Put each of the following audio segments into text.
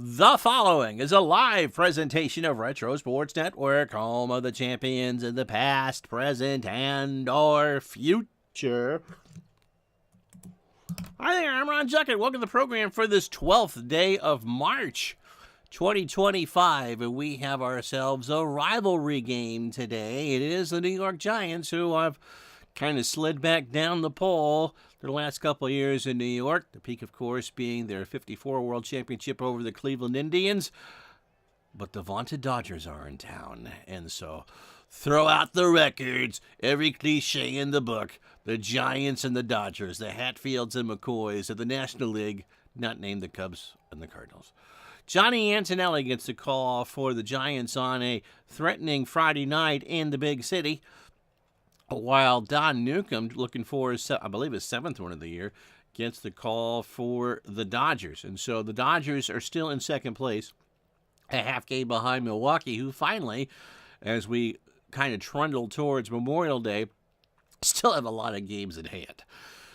The following is a live presentation of Retro Sports Network, home of the champions in the past, present, and or future. Hi there, I'm Ron Juckett. Welcome to the program for this 12th day of March, 2025, and we have ourselves a rivalry game today. It is the New York Giants, who have kind of slid back down the pole the last couple of years in New York. The peak, of course, being their 54 World Championship over the Cleveland Indians. But the vaunted Dodgers are in town, and so throw out the records, every cliche in the book. The Giants and the Dodgers, the Hatfields and McCoys of the National League, not named the Cubs and the Cardinals. Johnny Antonelli gets the call for the Giants on a threatening Friday night in the big city, while Don Newcomb, looking for his, I believe, his seventh one of the year, gets the call for the Dodgers. And so the Dodgers are still in second place, a half game behind Milwaukee, who finally, as we kind of trundle towards Memorial Day, still have a lot of games at hand.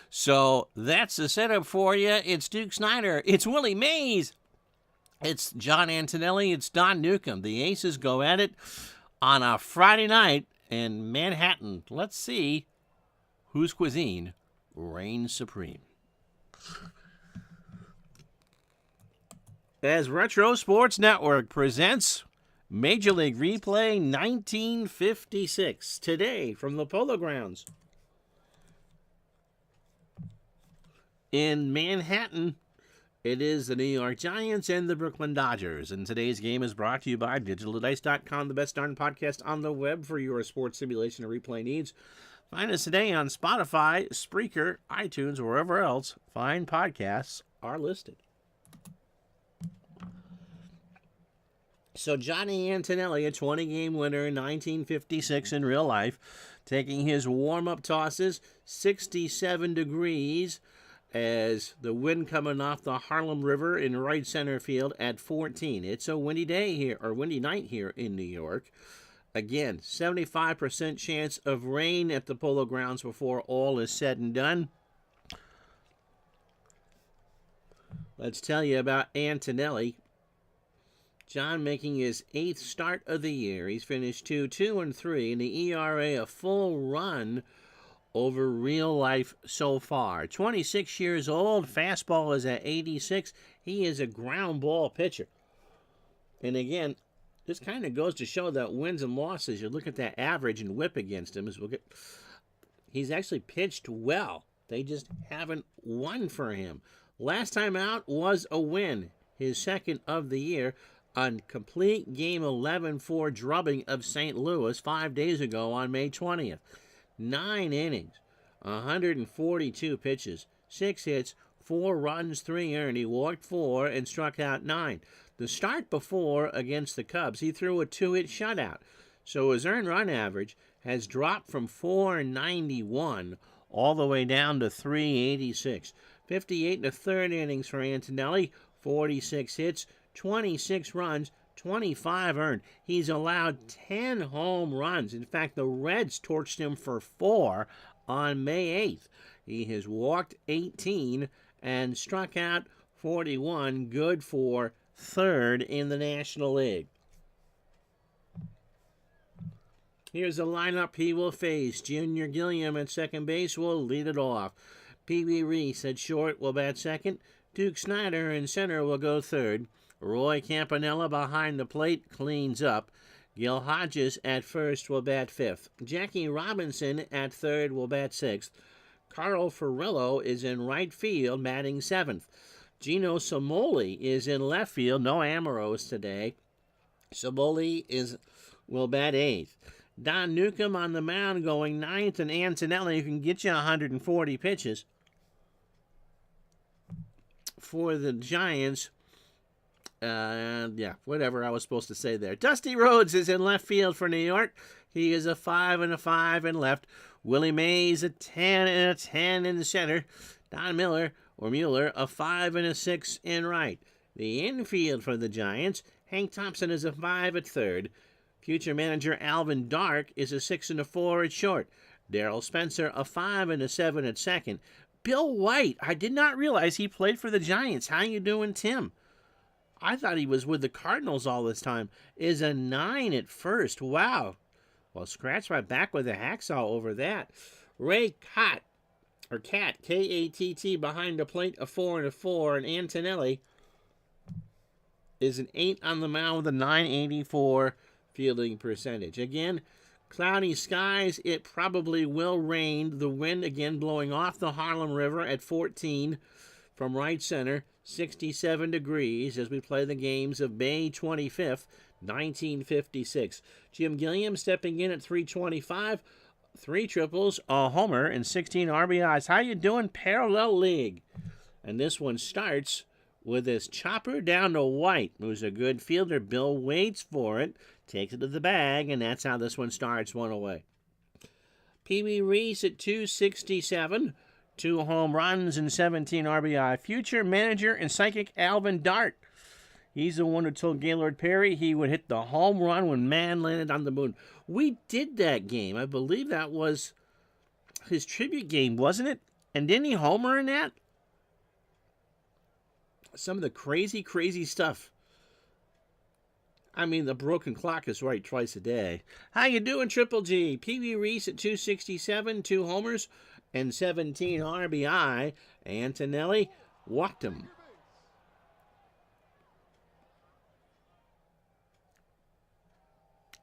So that's the setup for you. It's Duke Snyder. It's Willie Mays. It's John Antonelli. It's Don Newcomb. The Aces go at it on a Friday night in Manhattan. Let's see whose cuisine reigns supreme. As Retro Sports Network presents Major League Replay 1956, today from the Polo Grounds in Manhattan. It is the New York Giants and the Brooklyn Dodgers, and today's game is brought to you by DigitalDice.com, the best darn podcast on the web for your sports simulation and replay needs. Find us today on Spotify, Spreaker, iTunes, or wherever else fine podcasts are listed. So Johnny Antonelli, a 20-game winner in 1956 in real life, taking his warm-up tosses, 67 degrees, as the wind coming off the Harlem River in right center field at 14. It's a windy day here, or windy night here in New York. Again, 75% chance of rain at the Polo Grounds before all is said and done. Let's tell you about Antonelli. John making his 8th start of the year. He's finished 2-2-3, and the ERA a full run over real life so far. 26 years old, fastball is at 86. He is a ground ball pitcher. And again, this kind of goes to show that wins and losses, you look at that average and whip against him, he's actually pitched well. They just haven't won for him. Last time out was a win, his second of the year, on complete Game 11 for drubbing of St. Louis 5 days ago on May 20th. 9 innings, 142 pitches, 6 hits, 4 runs, 3 earned. He walked 4 and struck out 9. The start before against the Cubs, he threw a 2-hit shutout. So his earned run average has dropped from 491 all the way down to 386. 58 1/3 innings for Antonelli, 46 hits, 26 runs, 25 earned. He's allowed 10 home runs. In fact, the Reds torched him for 4 on May 8th. He has walked 18 and struck out 41, good for 3rd in the National League. Here's the lineup he will face. Junior Gilliam at second base will lead it off. Pee Wee Reese at short will bat second. Duke Snyder in center will go third. Roy Campanella behind the plate cleans up. Gil Hodges at first will bat fifth. Jackie Robinson at third will bat sixth. Carl Ferrillo is in right field, batting seventh. Gino Samoli is in left field. No Amoros today. Samoli will bat eighth. Don Newcomb on the mound going ninth, and Antonelli can get you 140 pitches for the Giants. Whatever I was supposed to say there. Dusty Rhodes is in left field for New York. He is a 5 and a 5 in left. Willie Mays a 10 and a 10 in the center. Don Mueller a 5 and a 6 in right. The infield for the Giants, Hank Thompson is a 5 at third. Future manager Alvin Dark is a 6 and a 4 at short. Darrell Spencer a 5 and a 7 at second. Bill White, I did not realize he played for the Giants. How you doing, Tim? I thought he was with the Cardinals all this time. Is a 9 at first. Wow. Well, scratch my back with a hacksaw over that. Ray Cat, K-A-T-T, behind the plate, a 4 and a 4. And Antonelli is an 8 on the mound with a 984 fielding percentage. Again, cloudy skies. It probably will rain. The wind again blowing off the Harlem River at 14 from right center. 67 degrees as we play the games of May 25th, 1956. Jim Gilliam stepping in at 325. 3 triples, a homer, and 16 RBIs. How you doing, Parallel League? And this one starts with this chopper down to White, who's a good fielder. Bill waits for it, takes it to the bag, and that's how this one starts, 1 away. Pee Wee Reese at 267, 2 home runs and 17 RBI. Future manager and psychic Alvin Dart. He's the one who told Gaylord Perry he would hit the home run when man landed on the moon. We did that game. I believe that was his tribute game, wasn't it? And didn't he homer in that? Some of the crazy, crazy stuff. I mean, the broken clock is right twice a day. How you doing, Triple G? Pee Wee Reese at 267, 2 homers and 17 RBI. Antonelli walked him.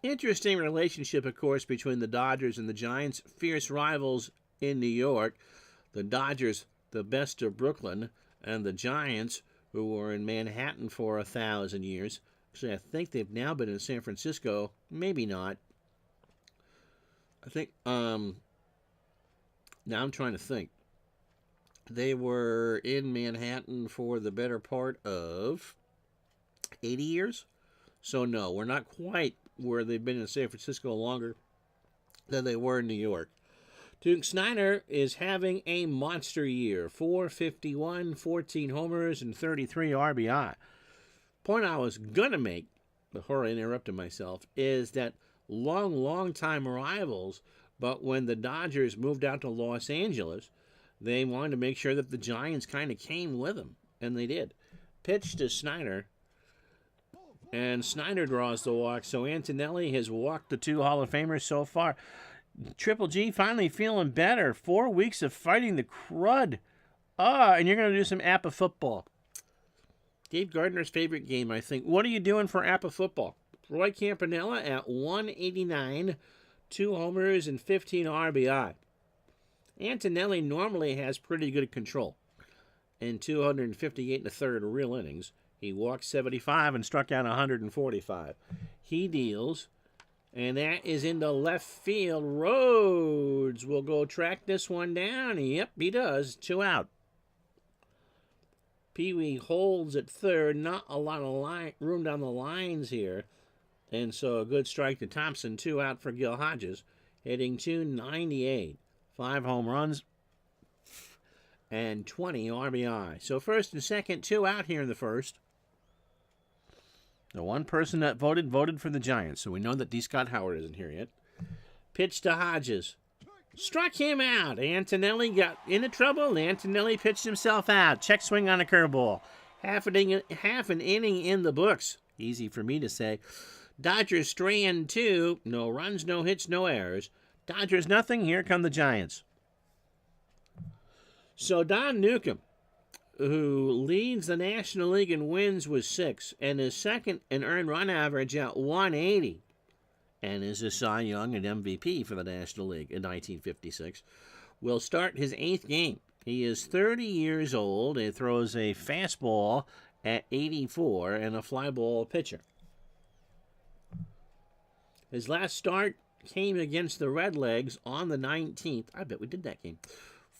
Interesting relationship, of course, between the Dodgers and the Giants. Fierce rivals in New York. The Dodgers, the best of Brooklyn, and the Giants, who were in Manhattan for 1,000 years. Actually, I think they've now been in San Francisco. Maybe not. I think, now I'm trying to think. They were in Manhattan for the better part of 80 years. So, no, we're not quite where they've been in San Francisco longer than they were in New York. Duke Snyder is having a monster year. 451, 14 homers, and 33 RBI. Point I was going to make, before I interrupted myself, is that long time rivals, but when the Dodgers moved out to Los Angeles, they wanted to make sure that the Giants kind of came with them, and they did. Pitch to Snyder, and Snyder draws the walk, so Antonelli has walked the 2 Hall of Famers so far. Triple G finally feeling better. 4 weeks of fighting the crud. And you're going to do some APA football. Dave Gardner's favorite game, I think. What are you doing for APA football? Roy Campanella at 189, 2 homers and 15 RBI. Antonelli normally has pretty good control. In 258 1/3 real innings, he walked 75 and struck out 145. He deals, and that is into left field. Rhodes will go track this one down. Yep, he does. 2 out. Pee Wee holds at third. Not a lot of room down the lines here. And so a good strike to Thompson. 2 out for Gil Hodges. Hitting .298. 5 home runs and 20 RBI. So first and second, 2 out here in the first. The one person that voted for the Giants. So we know that D. Scott Howard isn't here yet. Pitch to Hodges. Struck him out. Antonelli got into trouble. Antonelli pitched himself out. Check swing on a curveball. Half an inning in the books. Easy for me to say. Dodgers strand 2. No runs, no hits, no errors. Dodgers nothing. Here come the Giants. So Don Newcomb, who leads the National League in wins with 6 and is second in earned run average at 180, and is a Cy Young and MVP for the National League in 1956, will start his 8th game. He is 30 years old and throws a fastball at 84 and a fly ball pitcher. His last start came against the Redlegs on the 19th. I bet we did that game.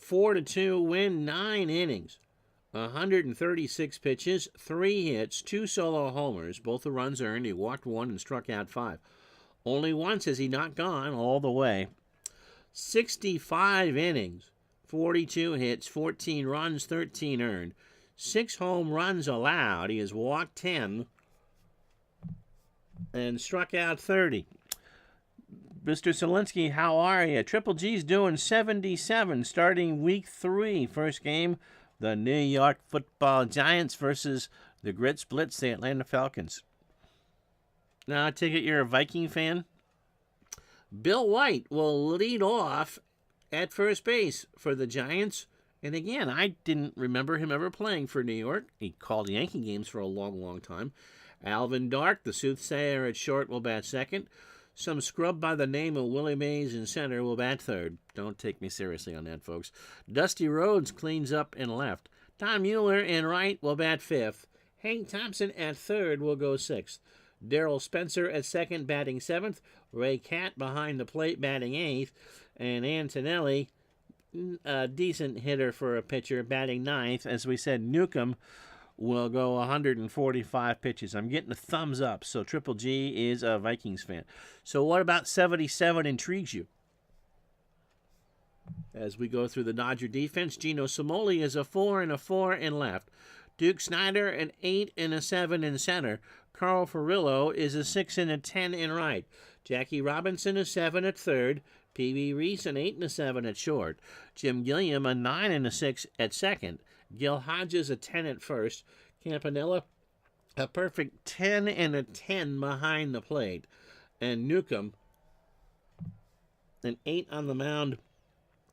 4-2 win, 9 innings. 136 pitches, 3 hits, 2 solo homers, both the runs earned. He walked 1 and struck out 5. Only once has he not gone all the way. 65 innings, 42 hits, 14 runs, 13 earned. 6 home runs allowed. He has walked 10 and struck out 30. Mr. Solinsky, how are you? Triple G's doing 77, starting week 3. First game, the New York Football Giants versus The Grits blitz the Atlanta Falcons. Now, I take it you're a Viking fan? Bill White will lead off at first base for the Giants. And again, I didn't remember him ever playing for New York. He called Yankee games for a long, long time. Alvin Dark, the soothsayer at short, will bat second. Some scrub by the name of Willie Mays in center will bat third. Don't take me seriously on that, folks. Dusty Rhodes cleans up in left. Tom Mueller in right will bat fifth. Hank Thompson at third will go sixth. Darrell Spencer at second, batting seventh. Ray Catt behind the plate, batting eighth. And Antonelli, a decent hitter for a pitcher, batting ninth. As we said, Newcomb will go 145 pitches. I'm getting a thumbs up, so Triple G is a Vikings fan. So what about 77 intrigues you? As we go through the Dodger defense, Gino Simoli is a 4 and a 4 in left. Duke Snyder an 8 and a 7 in center. Carl Furillo is a 6 and a 10 in right. Jackie Robinson a 7 at third. P.B. Reese an 8 and a 7 at short. Jim Gilliam a 9 and a 6 at second. Gil Hodges a 10 at first. Campanella a perfect 10 and a 10 behind the plate. And Newcomb an 8 on the mound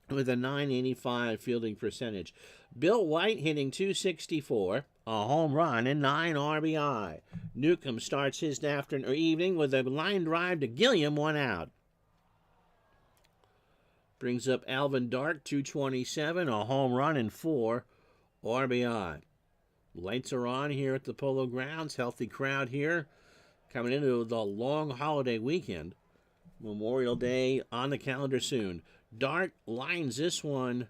with a .985 fielding percentage. Bill White hitting .264, a home run and 9 RBI. Newcomb starts his afternoon or evening with a line drive to Gilliam, 1 out. Brings up Alvin Dark, .227, a home run and 4 RBI. Lights are on here at the Polo Grounds. Healthy crowd here. Coming into the long holiday weekend. Memorial Day on the calendar soon. Dark lines this one,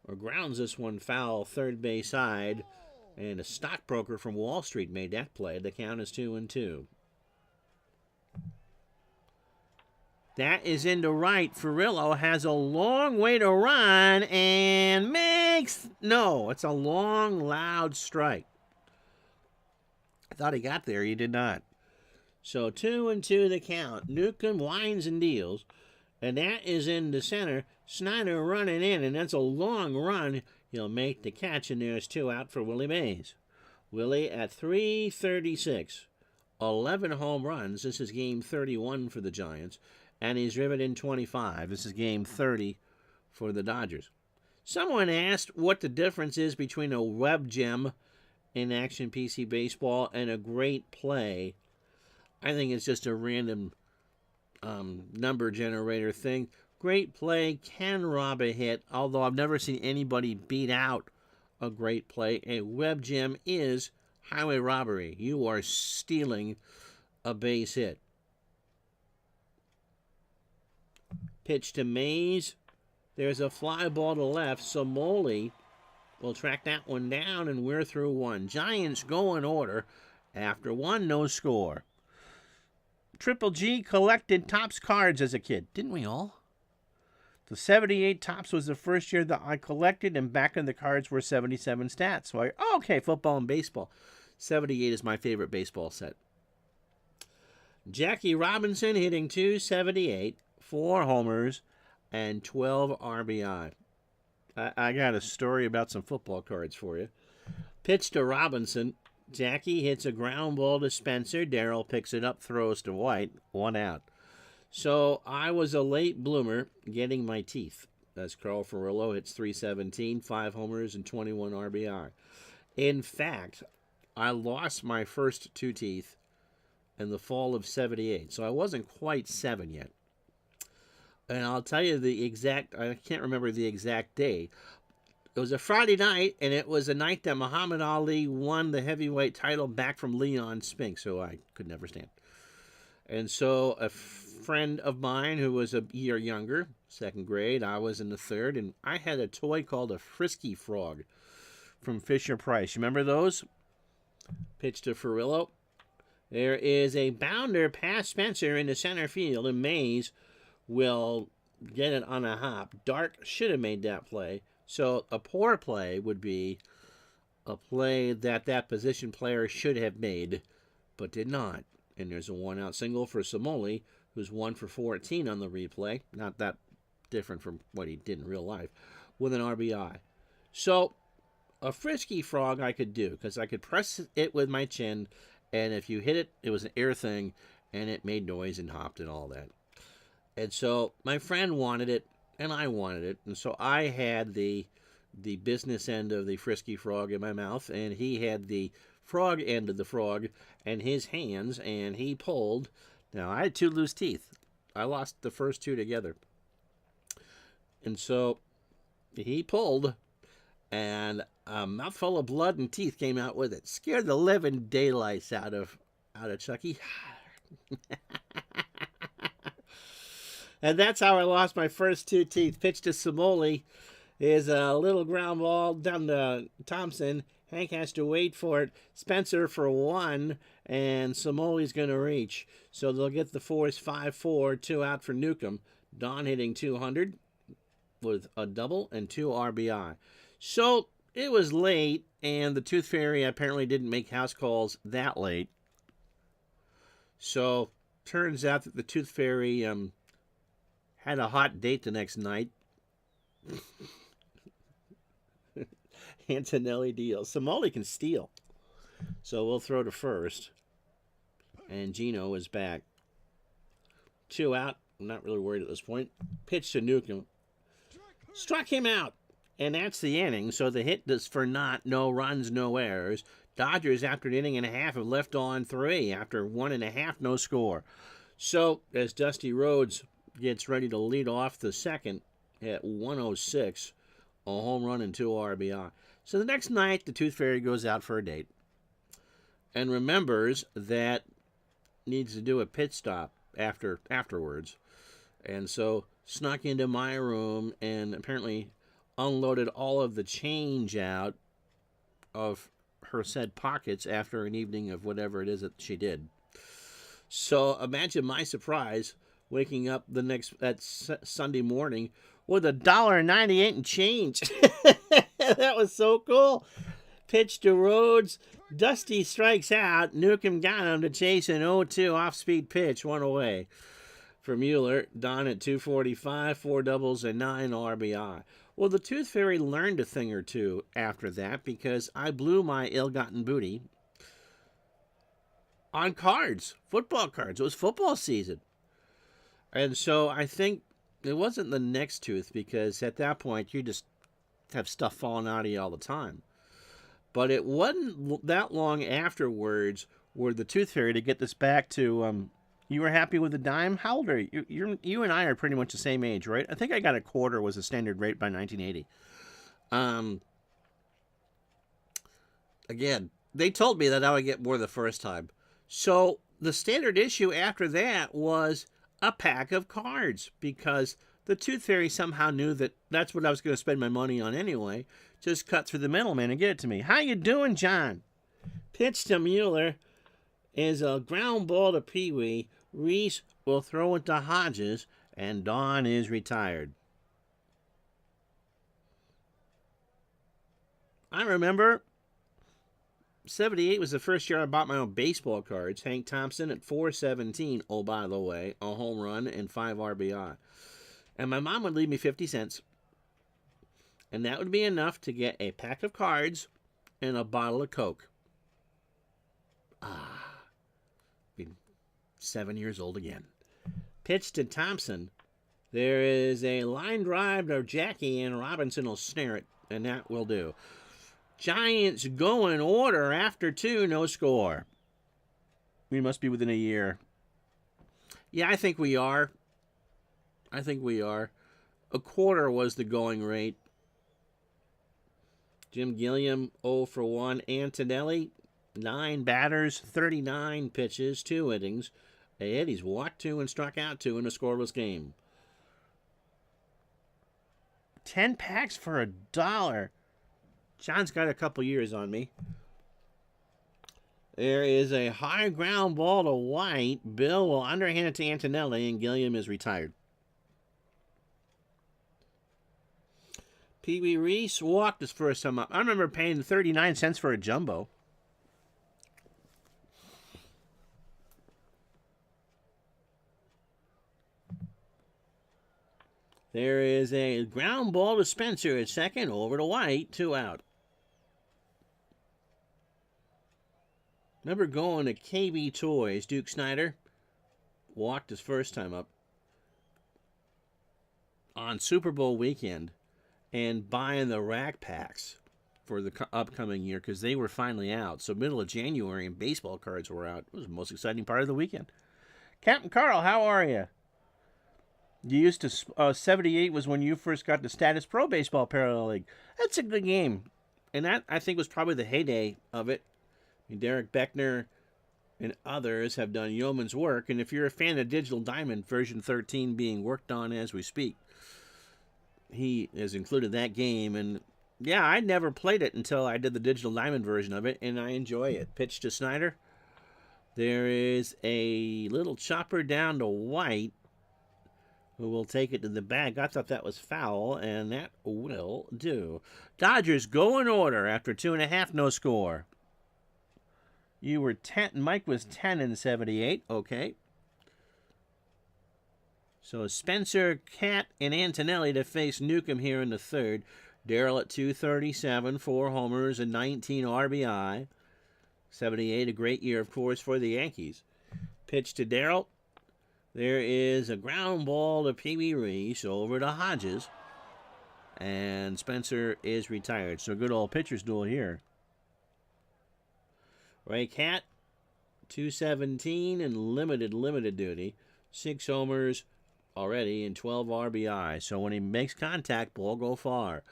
or grounds this one foul third base side. And a stockbroker from Wall Street made that play. The count is 2-2. That is into right. Furillo has a long way to run and makes... No, it's a long, loud strike. I thought he got there. He did not. So 2-2 the count. Newcomb winds and deals. And that is in the center. Snyder running in, and that's a long run. He'll make the catch, and there's 2 out for Willie Mays. Willie at .336. 11 home runs. This is game 31 for the Giants. And he's driven in 25. This is game 30 for the Dodgers. Someone asked what the difference is between a web gem in Action PC Baseball and a great play. I think it's just a random number generator thing. Great play can rob a hit, although I've never seen anybody beat out a great play. A web gem is highway robbery. You are stealing a base hit. Pitch to Mays. There's a fly ball to left. Simoli will track that one down, and we're through 1. Giants go in order. After 1, no score. Triple G collected Topps cards as a kid. Didn't we all? The 78 Topps was the first year that I collected, and back in the cards were 77 stats. So okay, football and baseball. 78 is my favorite baseball set. Jackie Robinson hitting .278, 4 homers, and 12 RBI. I got a story about some football cards for you. Pitch to Robinson. Jackie hits a ground ball to Spencer. Darrell picks it up, throws to White. 1 out. So I was a late bloomer getting my teeth. That's Carl Furillo hits .317, 5 homers, and 21 RBI. In fact, I lost my first 2 teeth in the fall of 78. So I wasn't quite 7 yet. And I'll tell you I can't remember the exact day. It was a Friday night, and it was a night that Muhammad Ali won the heavyweight title back from Leon Spinks, who I could never stand. And so a friend of mine who was a year younger, 2nd grade, I was in the 3rd, and I had a toy called a Frisky Frog from Fisher-Price. You remember those? Pitch to Furillo. There is a bounder past Spencer into center field, and Mays will get it on a hop. Dark should have made that play. So a poor play would be a play that position player should have made, but did not. And there's a 1-out single for Simoli, who's 1 for 14 on the replay. Not that different from what he did in real life, with an RBI. So a frisky frog I could do because I could press it with my chin, and if you hit it, it was an air thing, and it made noise and hopped and all that. And so my friend wanted it, and I wanted it, and so I had the business end of the frisky frog in my mouth, and he had the frog end of the frog in his hands, and he pulled. Now I had two loose teeth. I lost the first two together, and so he pulled, and a mouthful of blood and teeth came out with it. Scared the living daylights out of Chucky. And that's how I lost my first two teeth. Pitch to Samoli is a little ground ball down to Thompson. Hank has to wait for it. Spencer for one, and Samoli's going to reach. So they'll get the force 5-4, 2 out for Newcomb. Don hitting 200 with a double and 2 RBI. So it was late, and the Tooth Fairy apparently didn't make house calls that late. So turns out that the Tooth Fairy had a hot date the next night. Antonelli deals. Samoli can steal. So we'll throw to first. And Gino is back. 2 out. I'm not really worried at this point. Pitch to Newcomb. Struck him out. And that's the inning. So the hit is for naught. No runs, no errors. Dodgers, after an inning and a half, have left on 3. After 1.5, no score. So as Dusty Rhodes gets ready to lead off the second at 106, a home run and 2 RBI. So the next night, the Tooth Fairy goes out for a date and remembers that needs to do a pit stop afterwards. And so snuck into my room and apparently unloaded all of the change out of her said pockets after an evening of whatever it is that she did. So imagine my surprise waking up that Sunday morning with $1.98 in change. That was so cool. Pitch to Rhodes. Dusty strikes out. Newcomb got him to chase an 0-2 off-speed pitch. 1 away for Mueller. Don at 245, 4 doubles and 9 RBI. Well, the Tooth Fairy learned a thing or two after that because I blew my ill-gotten booty on cards, football cards. It was football season. And so I think it wasn't the next tooth because at that point you just have stuff falling out of you all the time. But it wasn't that long afterwards where the Tooth Fairy, to get this back to, you were happy with the dime? How old are you? You and I are pretty much the same age, right? I think I got a quarter was the standard rate by 1980. Again, they told me that I would get more the first time. So the standard issue after that was a pack of cards because the Tooth Fairy somehow knew that that's what I was going to spend my money on anyway. Just cut through the middleman and get it to me. How you doing, John? Pitch to Mueller is a ground ball to Pee-wee. Reese will throw it to Hodges, and Don is retired. I remember 78 was the first year I bought my own baseball cards. Hank Thompson at 417, oh, by the way, a home run and 5 RBI. And my mom would leave me 50 cents. And that would be enough to get a pack of cards and a bottle of Coke. Being 7 years old again. Pitch to Thompson. There is a line drive to Jackie, and Robinson will snare it, and that will do. Giants go in order after 2, no score. We must be within a year. Yeah, I think we are. A quarter was the going rate. Jim Gilliam, 0 for 1. Antonelli, 9 batters, 39 pitches, 2 innings. Eddie's walked 2 and struck out 2 in a scoreless game. 10 packs for $1. John's got a couple years on me. There is a high ground ball to White. Bill will underhand it to Antonelli, and Gilliam is retired. Pee-wee Reese walked his first time up. I remember paying 39 cents for a jumbo. There is a ground ball to Spencer at second, over to White, 2 out. Remember going to KB Toys, Duke Snider walked his first time up on Super Bowl weekend and buying the rack packs for the upcoming year because they were finally out. So middle of January and baseball cards were out. It was the most exciting part of the weekend. Captain Carl, how are you? You used to 78 was when you first got the Status Pro Baseball Parallel League. That's a good game, and that I think was probably the heyday of it. I mean, Derek Beckner and others have done yeoman's work, and if you're a fan of Digital Diamond version 13 being worked on as we speak, he has included that game. And yeah, I never played it until I did the Digital Diamond version of it, and I enjoy it. Pitch to Snyder. There is a little chopper down to White, who will take it to the bag. I thought that was foul, and that will do. Dodgers go in order after 2.5, no score. You were 10. Mike was 10 in 78. Okay. So Spencer, Cat, and Antonelli to face Newcomb here in the third. Darrell at 237, 4 homers and 19 RBI. 78, a great year, of course, for the Yankees. Pitch to Darrell. There is a ground ball to Pee Wee Reese over to Hodges. And Spencer is retired. So good old pitcher's duel here. Ray Cat, 217 and limited duty. 6 homers already and 12 RBI. So when he makes contact, ball go far.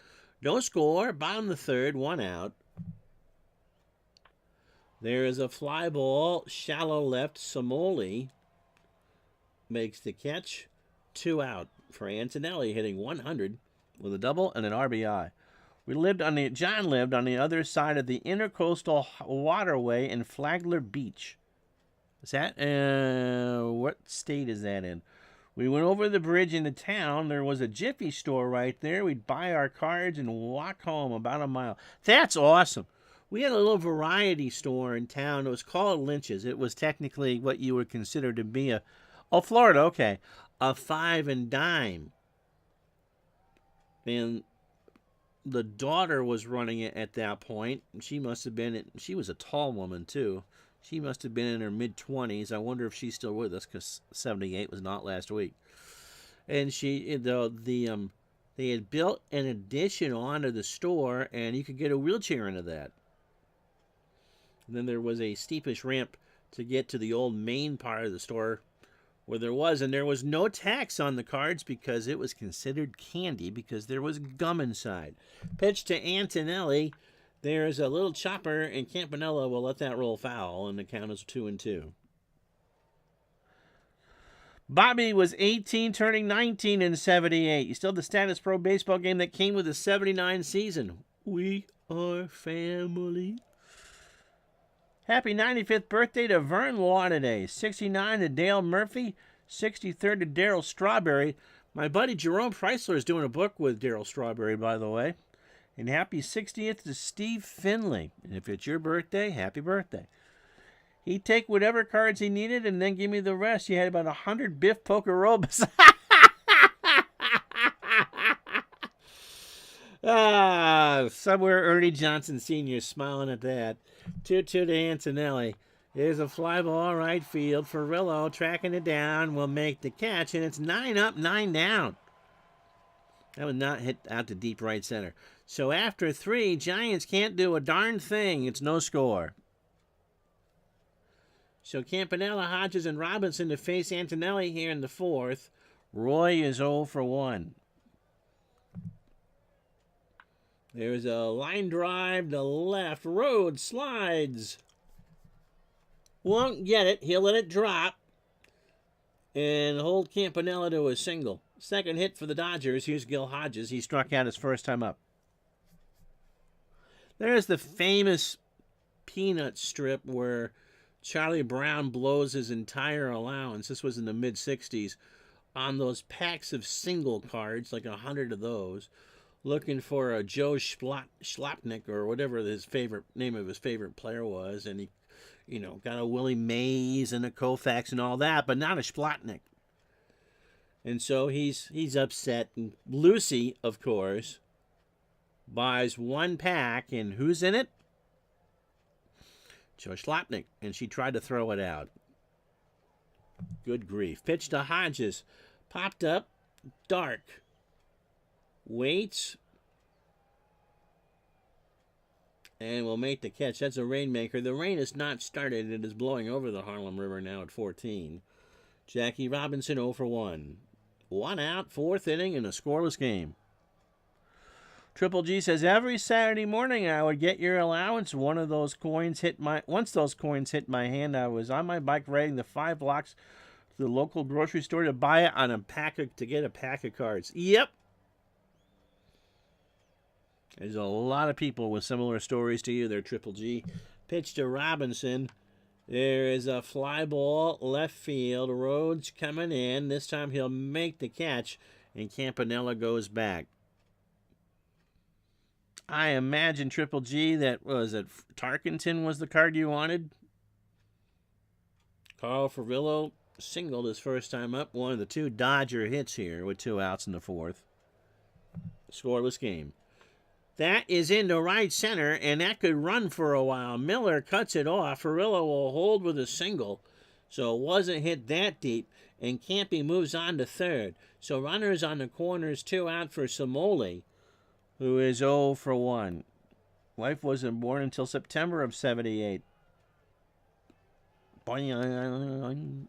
No score, bottom of the third, 1 out. There is a fly ball, shallow left. Samoli makes the catch. 2 out for Antonelli, hitting 100 with a double and an RBI. John lived on the other side of the Intercoastal Waterway in Flagler Beach. Is that, what state is that in? We went over the bridge into town. There was a Jiffy store right there. We'd buy our cards and walk home about a mile. That's awesome. We had a little variety store in town. It was called Lynch's. It was technically what you would consider to be Florida, okay. A 5 and dime. And the daughter was running it at that point. She was a tall woman too. She must have been in her mid-20s. I wonder if she's still with us because 78 was not last week. And they had built an addition onto the store, and you could get a wheelchair into that. And then there was a steepish ramp to get to the old main part of the store where there was no tax on the cards because it was considered candy because there was gum inside. Pitch to Antonelli. There's a little chopper, and Campanella will let that roll foul, and the count is 2-2. Bobby was 18, turning 19 in 78. You still have the Status Pro baseball game that came with the 79 season. We are family. Happy 95th birthday to Vern Law today. 69 to Dale Murphy. 63rd to Darryl Strawberry. My buddy Jerome Preisler is doing a book with Darryl Strawberry, by the way. And happy 60th to Steve Finley. And if it's your birthday, happy birthday. He'd take whatever cards he needed and then give me the rest. He had about 100 Biff Pokerobas. Somewhere Ernie Johnson Sr. smiling at that. 2-2 to Antonelli. There's a fly ball right field. Ferrillo tracking it down will make the catch, and it's 9 up, 9 down. That was not hit out to deep right center. So after 3, Giants can't do a darn thing. It's no score. So Campanella, Hodges, and Robinson to face Antonelli here in the 4th. Roy is 0 for 1. There's a line drive to left. Road slides. Won't get it. He'll let it drop. And hold Campanella to a single. Second hit for the Dodgers. Here's Gil Hodges. He struck out his first time up. There's the famous peanut strip where Charlie Brown blows his entire allowance. This was in the mid-60s. On those packs of single cards, like 100 of those. Looking for a Joe Schlapnick or whatever his favorite name of his favorite player was. And he, got a Willie Mays and a Koufax and all that, but not a Schlapnick. And so he's upset. And Lucy, of course, buys 1 pack. And who's in it? to Schlapnick, and she tried to throw it out. Good grief. Pitch to Hodges. Popped up. Dark. Waits. And will make the catch. That's a rainmaker. The rain has not started. It is blowing over the Harlem River now at 14. Jackie Robinson 0 for 1. 1 out, 4th inning in a scoreless game. Triple G says, every Saturday morning I would get your allowance. Once those coins hit my hand, I was on my bike riding the 5 blocks to the local grocery store to buy it to get a pack of cards. Yep. There's a lot of people with similar stories to you there, Triple G. Pitch to Robinson. There is a fly ball, left field. Rhodes coming in. This time he'll make the catch, and Campanella goes back. I imagine, Triple G, that was it. Tarkenton was the card you wanted. Carl Fervillo singled his first time up. One of the 2 Dodger hits here with 2 outs in the 4th. Scoreless game. That is into right center, and that could run for a while. Miller cuts it off. Ferrillo will hold with a single, so it wasn't hit that deep, and Campy moves on to third. So runners on the corners, 2 out for Samoli, who is 0 for 1. Wife wasn't born until September of 78. Boing.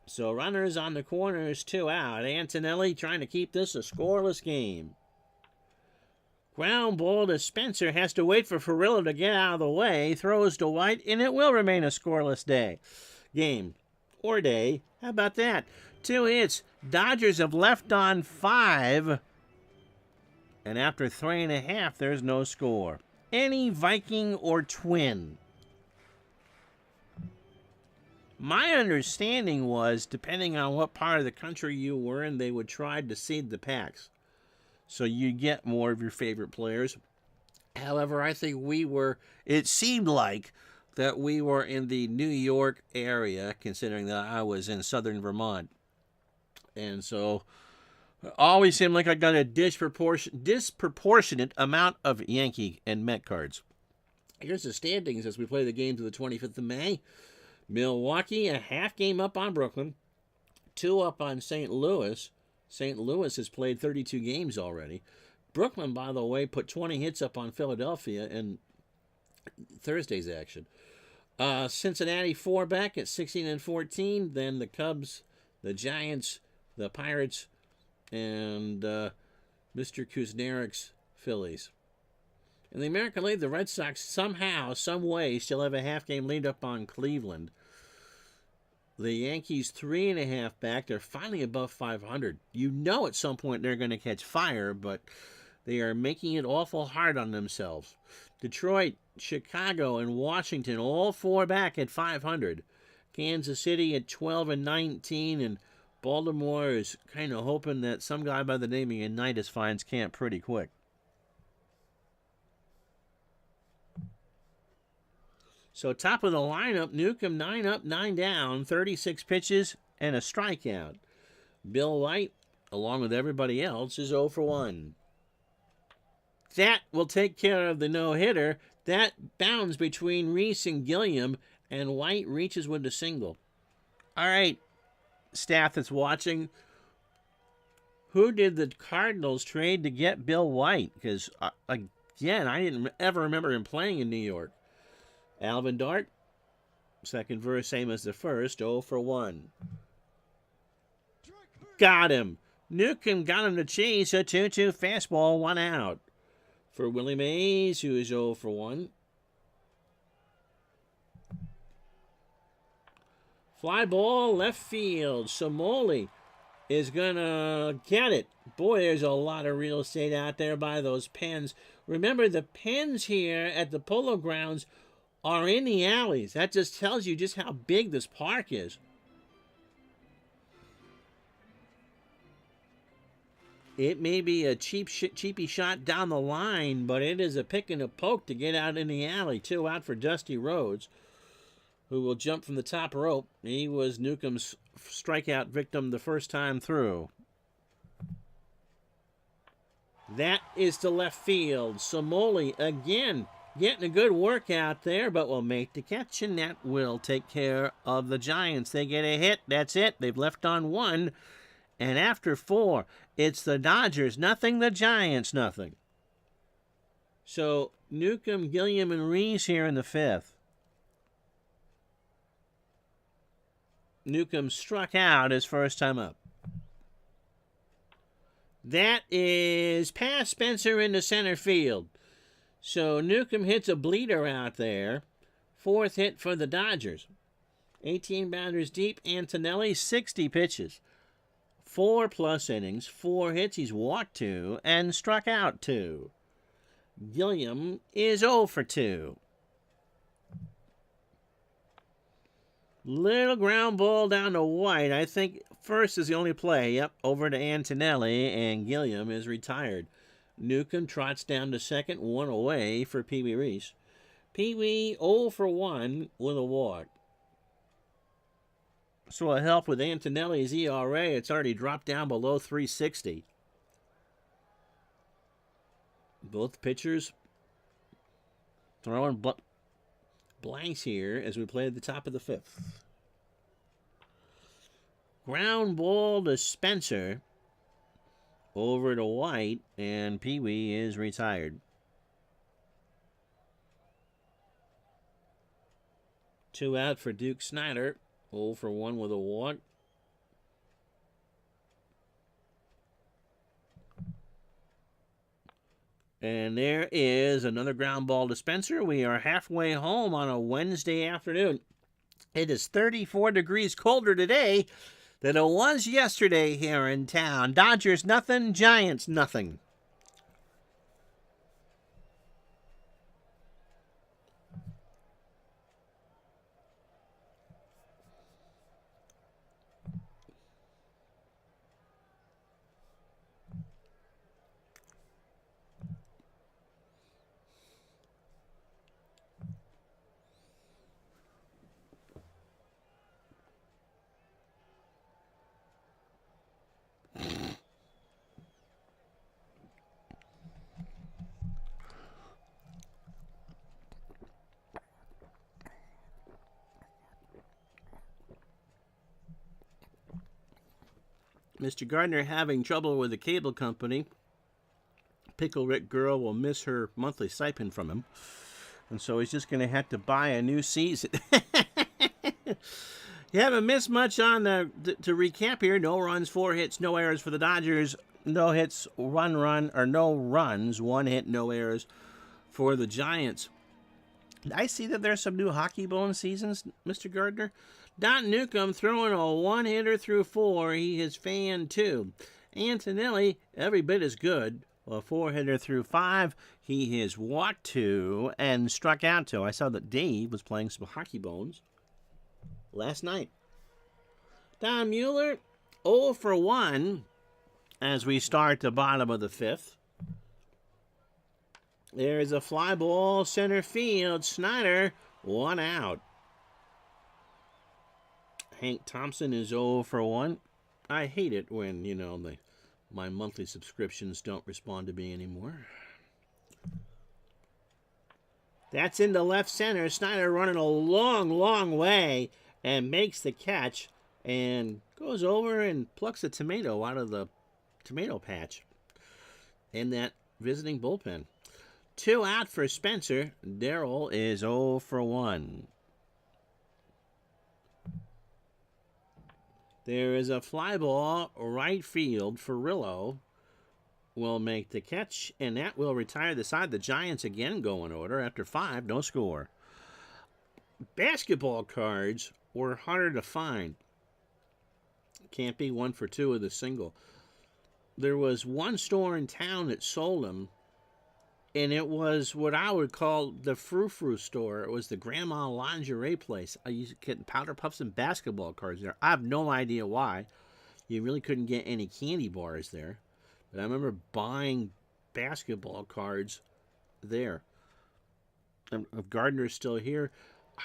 So runners on the corners, 2 out. Antonelli trying to keep this a scoreless game. Ground ball to Spencer. Has to wait for Ferrillo to get out of the way. Throws to White, and it will remain a scoreless game. Or day. How about that? 2 hits. Dodgers have left on 5. And after 3.5, there's no score. Any Viking or Twin? My understanding was, depending on what part of the country you were in, they would try to seed the packs, so you get more of your favorite players. However, I think it seemed like that we were in the New York area, considering that I was in southern Vermont. And so it always seemed like I got a disproportionate amount of Yankee and Met cards. Here's the standings as we play the games of the 25th of May. Milwaukee, a half game up on Brooklyn, 2 up on St. Louis. St. Louis has played 32 games already. Brooklyn, by the way, put 20 hits up on Philadelphia in Thursday's action. Cincinnati 4 back at 16 and 14. Then the Cubs, the Giants, the Pirates, and Mr. Kuznarik's Phillies. In the American League, the Red Sox somehow, some way, still have a half-game lead up on Cleveland. The Yankees 3.5 back. They're finally above 500. You know at some point they're going to catch fire, but they are making it awful hard on themselves. Detroit, Chicago, and Washington all 4 back at 500. Kansas City at 12 and 19, and Baltimore is kind of hoping that some guy by the name of Unitas finds camp pretty quick. So top of the lineup, Newcomb 9 up, 9 down, 36 pitches and a strikeout. Bill White, along with everybody else, is 0 for 1. That will take care of the no-hitter. That bounds between Reese and Gilliam, and White reaches with a single. All right, staff that's watching, who did the Cardinals trade to get Bill White? Because, again, I didn't ever remember him playing in New York. Alvin Dart, second verse, same as the first, 0 for 1. Got him. Newcomb got him to chase a 2-2 fastball, 1 out. For Willie Mays, who is 0 for 1. Fly ball, left field. Samoli is going to get it. Boy, there's a lot of real estate out there by those pens. Remember, the pens here at the Polo Grounds are in the alleys. That just tells you just how big this park is. It may be a cheapy shot down the line, but it is a pick and a poke to get out in the alley. 2 out for Dusty Rhodes, who will jump from the top rope. He was Newcomb's strikeout victim the first time through. That is to left field. Somoli again getting a good workout there, but will make the catch, and that will take care of the Giants. They get a hit. That's it. They've left on one. And after 4, it's the Dodgers nothing, the Giants nothing. So Newcomb, Gilliam, and Reese here in the 5th. Newcomb struck out his first time up. That is past Spencer into center field. So Newcomb hits a bleeder out there. 4th hit for the Dodgers. 18 bounders deep. Antonelli, 60 pitches. 4+ innings, 4 hits. He's walked 2 and struck out 2. Gilliam is 0 for 2. Little ground ball down to White. I think first is the only play. Yep, over to Antonelli, and Gilliam is retired. Newcomb trots down to second, 1 away for Pee Wee Reese. Pee Wee 0 for 1 with a walk. So a help with Antonelli's ERA. It's already dropped down below 360. Both pitchers throwing blanks here as we play at the top of the 5th. Ground ball to Spencer. Over to White, and Pee Wee is retired. 2 out for Duke Snyder. 0 for 1 with a walk. And there is another ground ball to Spencer. We are halfway home on a Wednesday afternoon. It is 34 degrees colder today than it was yesterday here in town. Dodgers nothing, Giants nothing. Mr. Gardner having trouble with the cable company. Pickle Rick girl will miss her monthly stipend from him. And so he's just going to have to buy a new season. You haven't missed much on to recap here. No runs, 4 hits, no errors for the Dodgers. No hits, no runs, 1 hit, no errors for the Giants. I see that there's some new hockey bone seasons, Mr. Gardner. Don Newcomb throwing a 1-hitter through 4. He has fanned 2. Antonelli, every bit as good. A 4-hitter through 5. He has walked 2 and struck out 2. I saw that Dave was playing some hockey bones last night. Don Mueller, 0 for 1 as we start the bottom of the 5th. There's a fly ball, center field. Snyder, 1 out. Hank Thompson is 0 for 1. I hate it when, my monthly subscriptions don't respond to me anymore. That's into left center. Snyder running a long, long way and makes the catch and goes over and plucks a tomato out of the tomato patch in that visiting bullpen. 2 out for Spencer. Darrell is 0 for 1. There is a fly ball right field. Ferrillo will make the catch, and that will retire the side. The Giants again go in order after 5, no score. Basketball cards were harder to find. Can't be 1 for 2 with a single. There was one store in town that sold them, and it was what I would call the frou-frou store. It was the grandma lingerie place. I used to get powder puffs and basketball cards there. I have no idea why. You really couldn't get any candy bars there. But I remember buying basketball cards there. If Gardner's still here,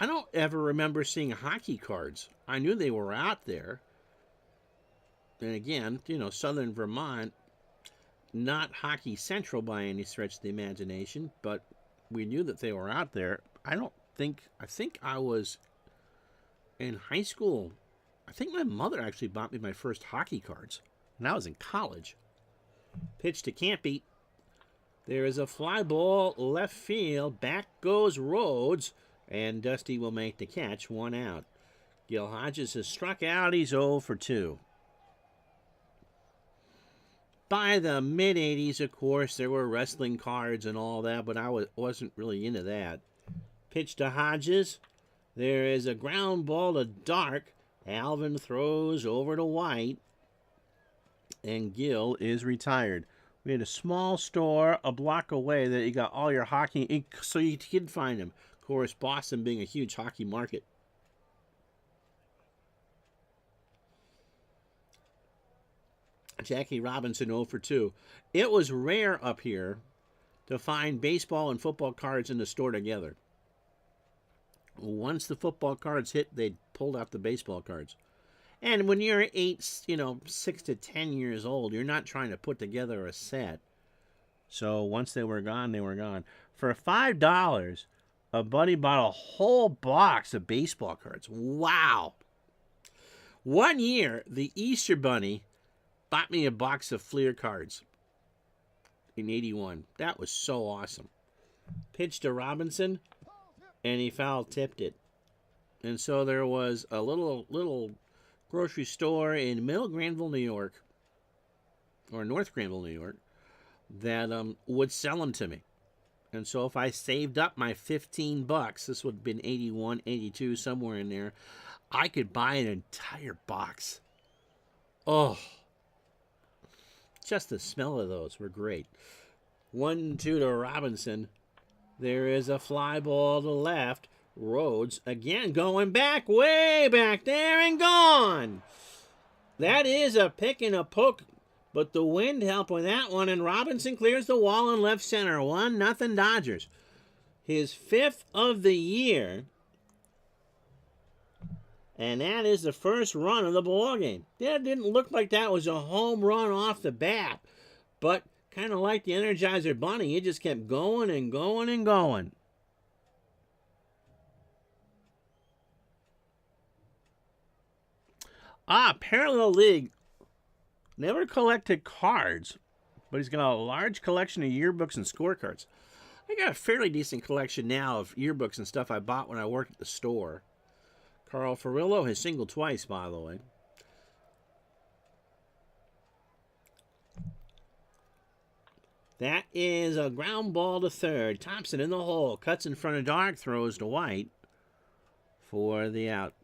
I don't ever remember seeing hockey cards. I knew they were out there. And again, Southern Vermont, not Hockey Central by any stretch of the imagination, but we knew that they were out there. I think I was in high school. I think my mother actually bought me my first hockey cards, and I was in college. Pitch to Campy. There is a fly ball left field. Back goes Rhodes, and Dusty will make the catch. 1 out. Gil Hodges has struck out. He's 0 for 2. By the mid-'80s, of course, there were wrestling cards and all that, but I wasn't really into that. Pitch to Hodges. There is a ground ball to Dark. Alvin throws over to White, and Gil is retired. We had a small store a block away that you got all your hockey, so you could find them. Of course, Boston being a huge hockey market. Jackie Robinson 0 for 2. It was rare up here to find baseball and football cards in the store together. Once the football cards hit, they pulled out the baseball cards. And when you're 6 to 10 years old, you're not trying to put together a set. So once they were gone, they were gone. For $5, a buddy bought a whole box of baseball cards. Wow. One year, the Easter Bunny bought me a box of Fleer cards in 81. That was so awesome. Pitch to Robinson, and he foul-tipped it. And so there was a little grocery store in Middle Granville, New York, or North Granville, New York, that would sell them to me. And so if I saved up my $15, this would have been 81, 82, somewhere in there, I could buy an entire box. Oh, just the smell of those were great. 1-2 to Robinson. There is a fly ball to left. Rhodes again going back, way back there and gone. That is a pick and a poke, but the wind helped with that one, and Robinson clears the wall in left center. 1-0 Dodgers. His 5th of the year, and that is the first run of the ball game. That didn't look like that was a home run off the bat, but kind of like the Energizer Bunny, it just kept going and going and going. Parallel League never collected cards, but he's got a large collection of yearbooks and scorecards. I got a fairly decent collection now of yearbooks and stuff I bought when I worked at the store. Carl Furillo has singled twice, by the way. That is a ground ball to third. Thompson in the hole. Cuts in front of Dark. Throws to White for the out.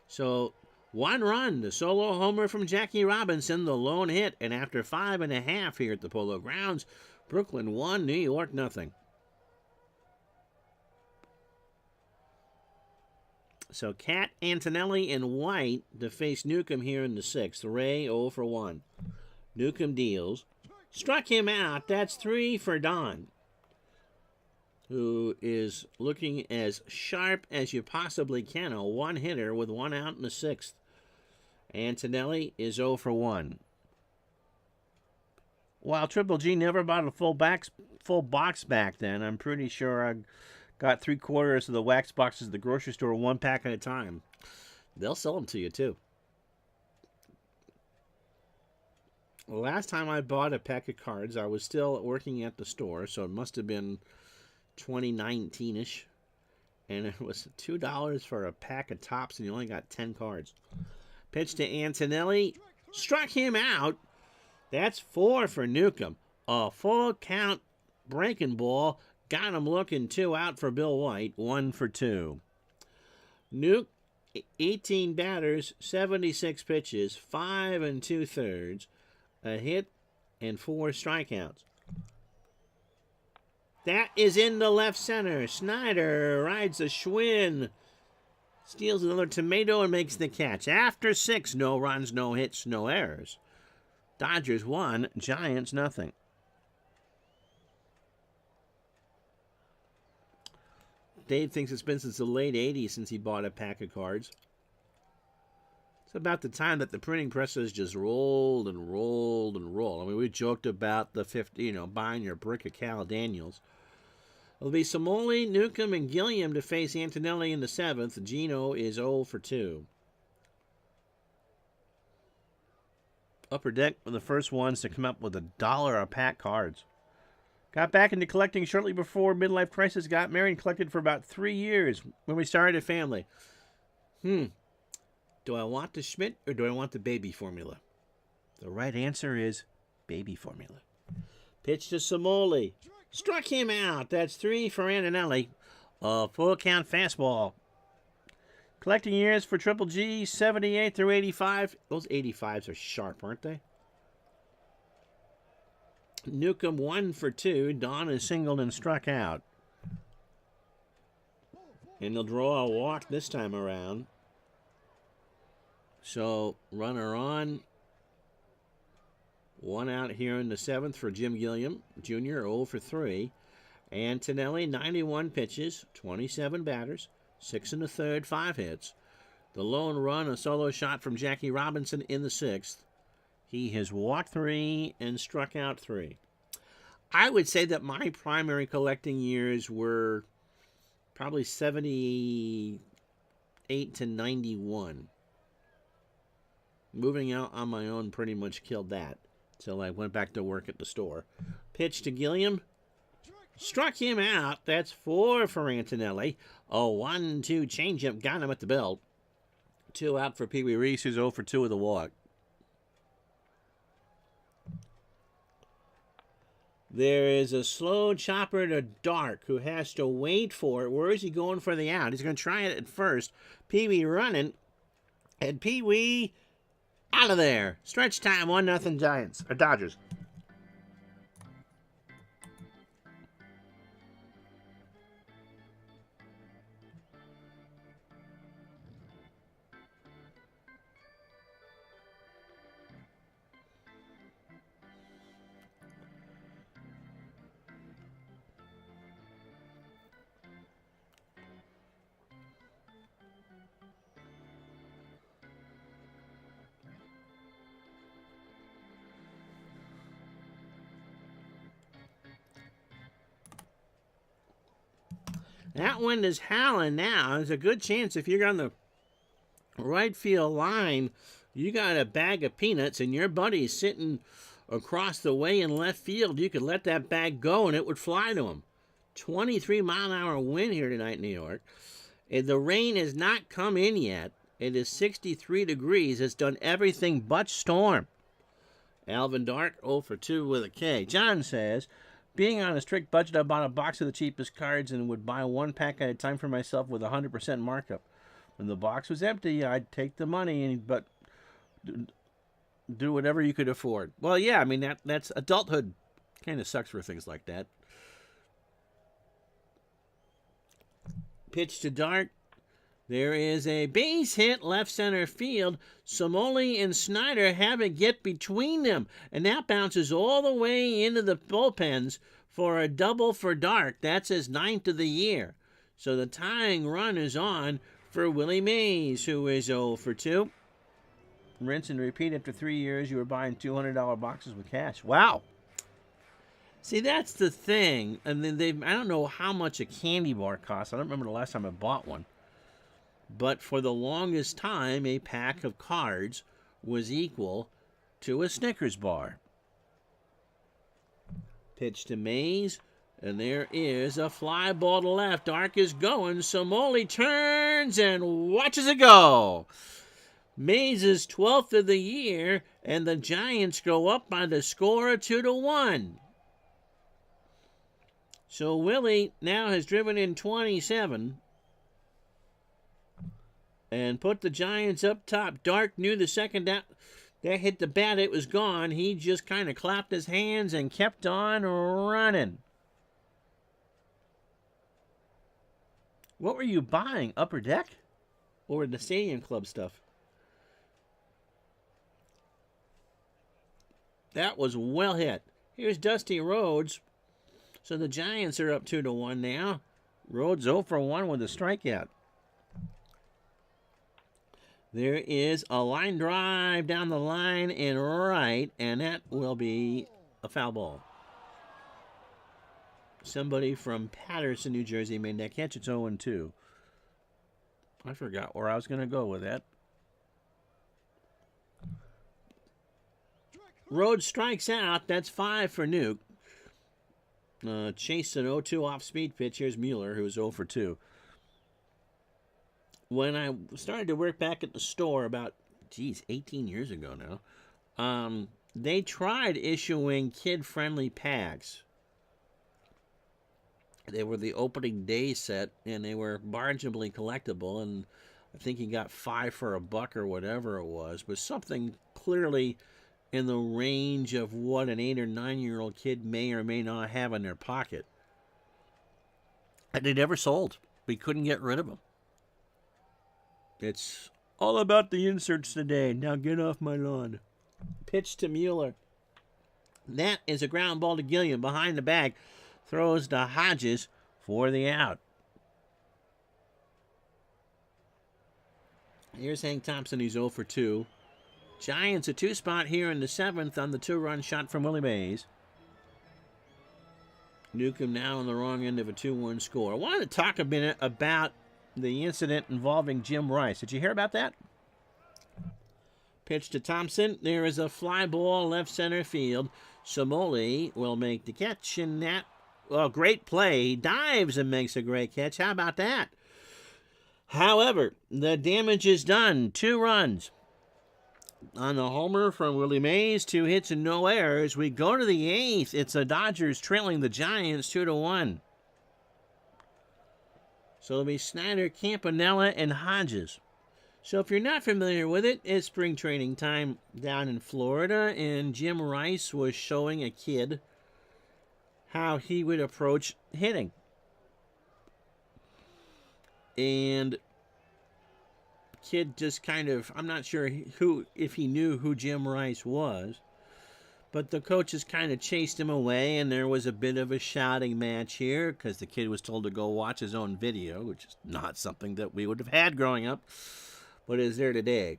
So, 1 run. The solo homer from Jackie Robinson. The lone hit. And after 5.5 here at the Polo Grounds, Brooklyn 1, New York 0. So, Cat, Antonelli, and White to face Newcomb here in the 6th. Ray 0 for 1. Newcomb deals. Struck him out. That's 3 for Don, who is looking as sharp as you possibly can. A one-hitter with 1 out in the 6th. Antonelli is 0 for 1. While Triple G never bought a full box back then, I'm pretty sure I got 3/4 of the wax boxes at the grocery store, 1 pack at a time. They'll sell them to you, too. The last time I bought a pack of cards, I was still working at the store, so it must have been 2019-ish. And it was $2 for a pack of tops, and you only got 10 cards. Pitch to Antonelli. Struck him out. That's 4 for Newcomb. A full count breaking ball. Got him looking. 2 out for Bill White. 1 for 2. Nuke, 18 batters, 76 pitches, 5 2/3. A hit and 4 strikeouts. That is in the left center. Snyder rides a Schwinn. Steals another tomato and makes the catch. After 6, no runs, no hits, no errors. Dodgers 1, Giants 0. Dave thinks it's been since the late 80s since he bought a pack of cards. It's about the time that the printing presses just rolled and rolled and rolled. I mean, we joked about the 50, buying your brick of Cal Daniels. It'll be Somoli, Newcomb, and Gilliam to face Antonelli in the 7th. Gino is 0 for 2. Upper Deck were the first ones to come up with $1 a pack cards. Got back into collecting shortly before midlife crisis. Got married and collected for about 3 years when we started a family. Do I want the Schmidt or do I want the baby formula? The right answer is baby formula. Pitch to Somoli. Struck him out. That's 3 for Antonelli. A full count fastball. Collecting years for Triple G, 78 through 85. Those 85s are sharp, aren't they? Newcomb 1 for 2. Don is singled and struck out. And they'll draw a walk this time around. So, runner on. 1 out here in the 7th for Jim Gilliam, Jr., 0 for 3. Antonelli, 91 pitches, 27 batters, 6 1/3, 5 hits. The lone run, a solo shot from Jackie Robinson in the 6th. He has walked 3 and struck out 3. I would say that my primary collecting years were probably 78 to 91. Moving out on my own pretty much killed that until I went back to work at the store. Pitch to Gilliam. Struck him out. That's 4 for Antonelli. A 1-2 changeup got him at the belt. 2 out for Pee Wee Reese, who's 0 for 2 with a walk. There is a slow chopper to Dark, who has to wait for it. Where is he going for the out? He's going to try it at first. Pee Wee running. And Pee Wee out of there. Stretch time, 1-0 Giants, or Dodgers. That wind is howling now. There's a good chance if you're on the right field line, you got a bag of peanuts and your buddy's sitting across the way in left field. You could let that bag go and it would fly to him. 23-mile-an-hour wind here tonight in New York. And the rain has not come in yet. It is 63 degrees. It's done everything but storm. Alvin Dark, 0 for 2 with a K. John says, being on a strict budget, I bought a box of the cheapest cards and would buy 1 pack at a time for myself with 100% markup. When the box was empty, I'd take the money, but do whatever you could afford. Well, yeah, I mean, that's adulthood. Kind of sucks for things like that. Pitch to Dark. There is a base hit left center field. Somoli and Snyder have it get between them, and that bounces all the way into the bullpens for a double for Dark. That's his 9th of the year. So the tying run is on for Willie Mays, who is 0 for 2. Rinse and repeat. After 3 years, you were buying $200 boxes with cash. Wow. See, that's the thing. And then I don't know how much a candy bar costs. I don't remember the last time I bought one. But for the longest time, a pack of cards was equal to a Snickers bar. Pitch to Mays, and there is a fly ball to left. Dark is going. Somoli turns and watches it go. Mays is 12th of the year, and the Giants go up by the score of 2-1. So Willie now has driven in 27 and put the Giants up top. Dark knew the second that hit the bat, it was gone. He just kind of clapped his hands and kept on running. What were you buying, Upper Deck or the Stadium Club stuff? That was well hit. Here's Dusty Rhodes. So the Giants are up 2-1 now. Rhodes 0 for 1 with a strikeout. There is a line drive down the line and right, and that will be a foul ball. Somebody from Patterson, New Jersey made that catch. It's 0-2. I forgot where I was going to go with that. Rhodes strikes out. That's 5 for Nuke. Chased an 0-2 off-speed pitch. Here's Mueller, who's 0-2. When I started to work back at the store about, 18 years ago now, they tried issuing kid-friendly packs. They were the opening day set, and they were marginally collectible, and I think you got 5 for $1 or whatever it was, but something clearly in the range of what an 8 or 9-year-old kid may or may not have in their pocket. And they never sold. We couldn't get rid of them. It's all about the inserts today. Now get off my lawn. Pitch to Mueller. That is a ground ball to Gilliam behind the bag. Throws to Hodges for the out. Here's Hank Thompson. He's 0-2. Giants a 2-spot here in the 7th on the 2-run shot from Willie Mays. Newcomb now on the wrong end of a 2-1 score. I wanted to talk a minute about the incident involving Jim Rice. Did you hear about that? Pitch to Thompson. There is a fly ball left center field. Somoli will make the catch, and that, well, great play. He dives and makes a great catch. How about that? However, the damage is done. 2 runs. On the homer from Willie Mays, 2 hits and no errors. We go to the 8th. It's the Dodgers trailing the Giants 2-1. So it'll be Snyder, Campanella, and Hodges. So if you're not familiar with it, it's spring training time down in Florida, and Jim Rice was showing a kid how he would approach hitting. And kid just kind of, I'm not sure if he knew who Jim Rice was, but the coaches kind of chased him away, and there was a bit of a shouting match here because the kid was told to go watch his own video, which is not something that we would have had growing up, but is there today.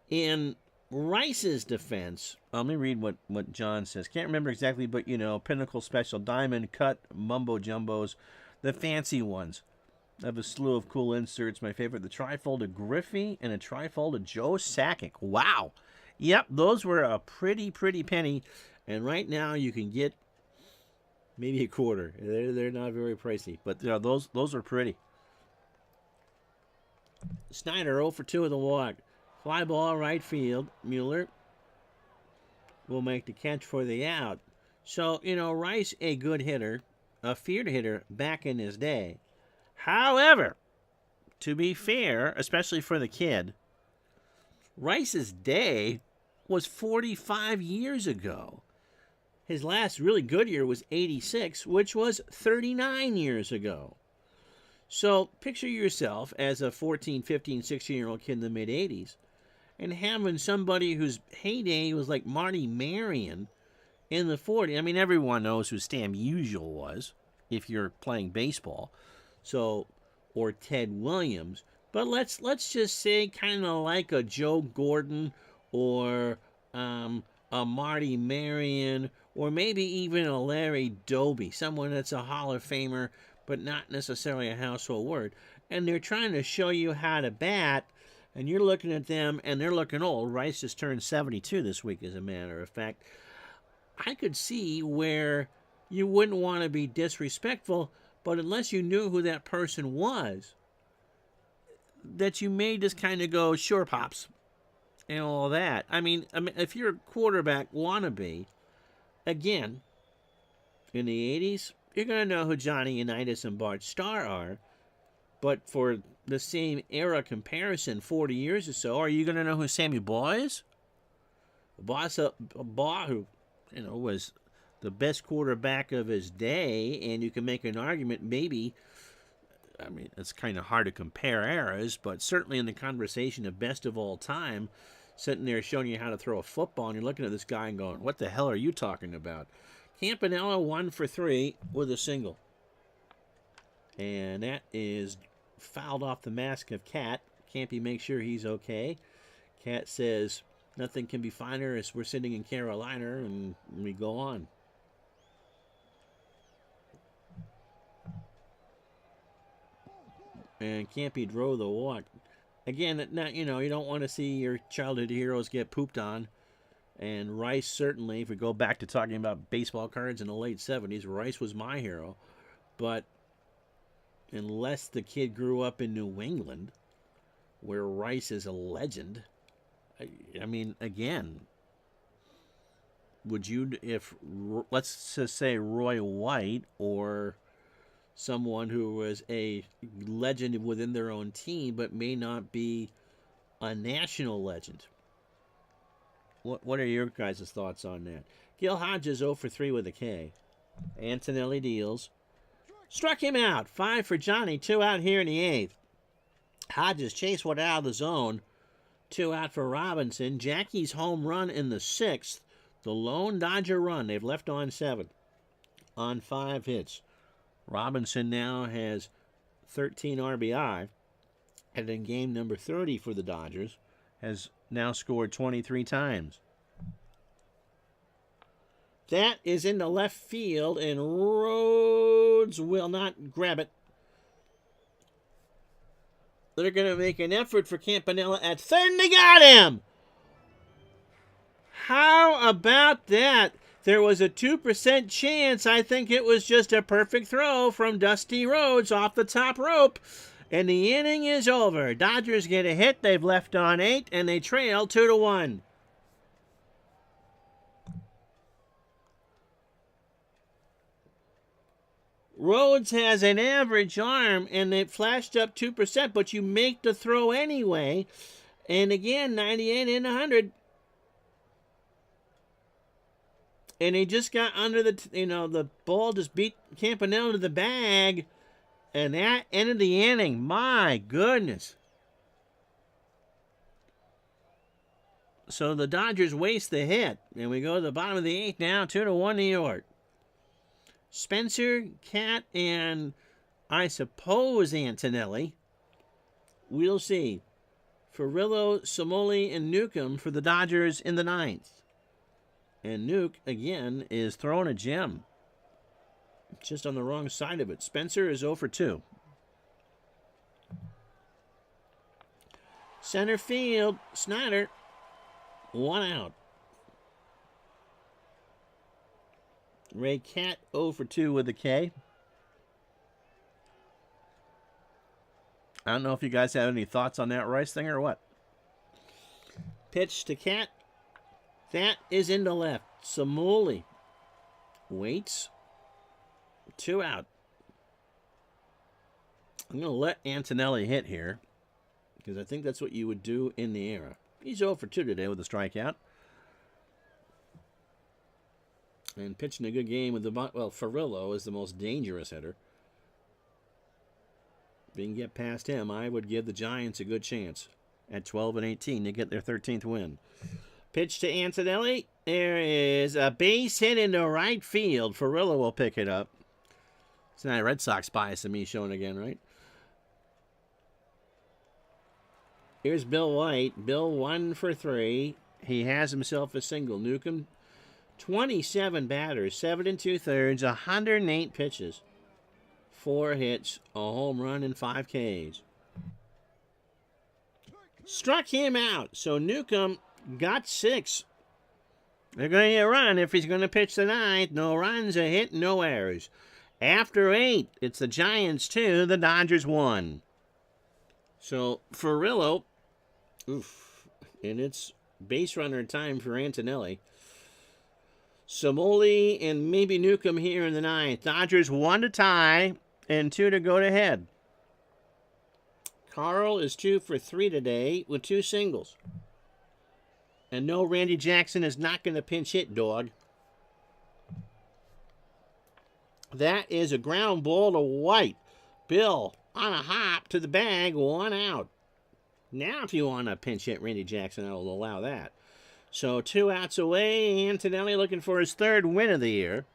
In Rice's defense, let me read what John says. Can't remember exactly, but Pinnacle Special, Diamond, Cut, Mumbo Jumbos, the fancy ones. I have a slew of cool inserts. My favorite, the trifold of Griffey and a trifold of Joe Sakic. Wow. Yep, those were a pretty penny. And right now you can get maybe a quarter. They're not very pricey, but those are pretty. Snyder 0-2 with a walk. Fly ball right field. Mueller will make the catch for the out. So, Rice, a good hitter, a feared hitter back in his day. However, to be fair, especially for the kid, Rice's day was 45 years ago. His last really good year was 86, which was 39 years ago. So picture yourself as a 14, 15, 16-year-old kid in the mid-80s and having somebody whose heyday was like Marty Marion in the 40s. I mean, everyone knows who Stan Musial was if you're playing baseball. So, or Ted Williams. But let's just say kind of like a Joe Gordon or a Marty Marion or maybe even a Larry Doby, someone that's a Hall of Famer but not necessarily a household word. And they're trying to show you how to bat, and you're looking at them and they're looking old. Rice just turned 72 this week, as a matter of fact. I could see where you wouldn't want to be disrespectful, but unless you knew who that person was, that you may just kind of go, sure, Pops, and all that. I mean, if you're a quarterback wannabe, again, in the 80s, you're going to know who Johnny Unitas and Bart Starr are, but for the same era comparison, 40 years or so, are you going to know who Sammy Baugh is? Baugh, who, was the best quarterback of his day, and you can make an argument maybe, I mean, it's kind of hard to compare eras, but certainly in the conversation of best of all time, sitting there showing you how to throw a football, and you're looking at this guy and going, what the hell are you talking about? Campanella 1 for 3 with a single. And that is fouled off the mask of Cat. Campy makes sure he's okay. Cat says, nothing can be finer as we're sitting in Carolina, and we go on. And Campy drove the walk. Again, you don't want to see your childhood heroes get pooped on. And Rice, certainly, if we go back to talking about baseball cards in the late 70s, Rice was my hero. But unless the kid grew up in New England, where Rice is a legend, I mean, again, would you, if, let's just say Roy White or someone who was a legend within their own team but may not be a national legend. What are your guys' thoughts on that? Gil Hodges 0 for 3 with a K. Antonelli deals. Struck him out. 5 for Johnny. 2 out here in the 8th. Hodges chased one out of the zone. 2 out for Robinson. Jackie's home run in the 6th. The lone Dodger run. They've left on 7. On 5 hits. Robinson now has 13 RBI. And in game number 30 for the Dodgers, has now scored 23 times. That is in the left field, and Rhodes will not grab it. They're going to make an effort for Campanella at third, and they got him! How about that? There was a 2% chance. I think it was just a perfect throw from Dusty Rhodes off the top rope. And the inning is over. Dodgers get a hit. They've left on 8, and they trail 2-1. Rhodes has an average arm, and it flashed up 2%, but you make the throw anyway. And again, 98 in 100. And he just got under the ball just beat Campanella to the bag. And that ended the inning. My goodness. So the Dodgers waste the hit. And we go to the bottom of the 8th now. 2-1 New York. Spencer, Cat, and I suppose Antonelli. We'll see. Ferrillo, Somoli, and Newcomb for the Dodgers in the 9th. And Nuke, again, is throwing a gem. Just on the wrong side of it. Spencer is 0 for 2. Center field, Snyder, 1 out. Ray Cat 0 for 2 with a K. I don't know if you guys have any thoughts on that Rice thing or what. Pitch to Cat. That is into left. Samoli waits. 2 out. I'm going to let Antonelli hit here because I think that's what you would do in the era. He's 0 for 2 today with a strikeout. And pitching a good game with Ferrillo is the most dangerous hitter. If you can get past him, I would give the Giants a good chance at 12-18 to get their 13th win. Pitch to Antonelli. There is a base hit into right field. Ferrillo will pick it up. It's not a Red Sox bias in me showing again, right? Here's Bill White. Bill 1 for 3. He has himself a single. Newcomb, 27 batters, 7 2/3, 108 pitches, 4 hits, a home run, and 5 Ks. Struck him out. So Newcomb got 6. They're going to get a run if he's going to pitch the 9th. No runs, a hit, no errors. After 8, it's the Giants 2, the Dodgers 1. So Ferrillo, and it's base runner time for Antonelli. Samoli and maybe Newcomb here in the 9th. Dodgers 1 to tie and 2 to go to head. Carl is 2 for 3 today with 2 singles. And no, Randy Jackson is not going to pinch hit, dog. That is a ground ball to White. Bill on a hop to the bag, 1 out. Now if you want to pinch hit Randy Jackson, I will allow that. So 2 outs away. Antonelli looking for his 3rd win of the year.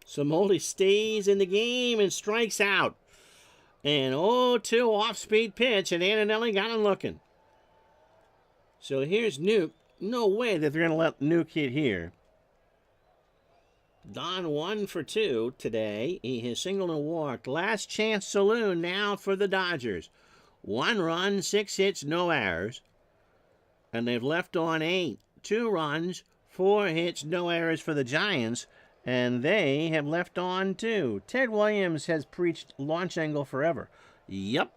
Samoli stays in the game and strikes out. And 0-2 off-speed pitch, and Antonelli got him looking. So here's Nuke. No way that they're going to let Nuke hit here. Don 1 for 2 today. He has singled and walked. Last chance saloon now for the Dodgers. 1 run, 6 hits, no errors. And they've left on 8. 2 runs, 4 hits, no errors for the Giants. And they have left on 2. Ted Williams has preached launch angle forever. Yep.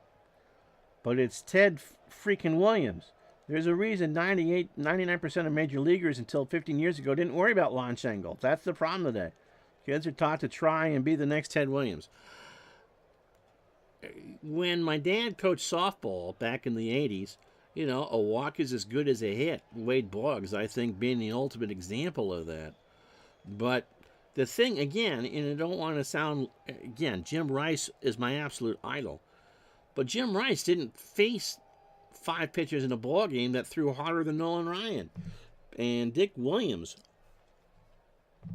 But it's Ted freaking Williams. There's a reason 99% of major leaguers until 15 years ago didn't worry about launch angle. That's the problem today. Kids are taught to try and be the next Ted Williams. When my dad coached softball back in the 80s, you know, a walk is as good as a hit. Wade Boggs, I think, being the ultimate example of that. But the thing, again, and I don't want to sound, again, Jim Rice is my absolute idol. But Jim Rice didn't face 5 pitchers in a ball game that threw harder than Nolan Ryan. And Dick Williams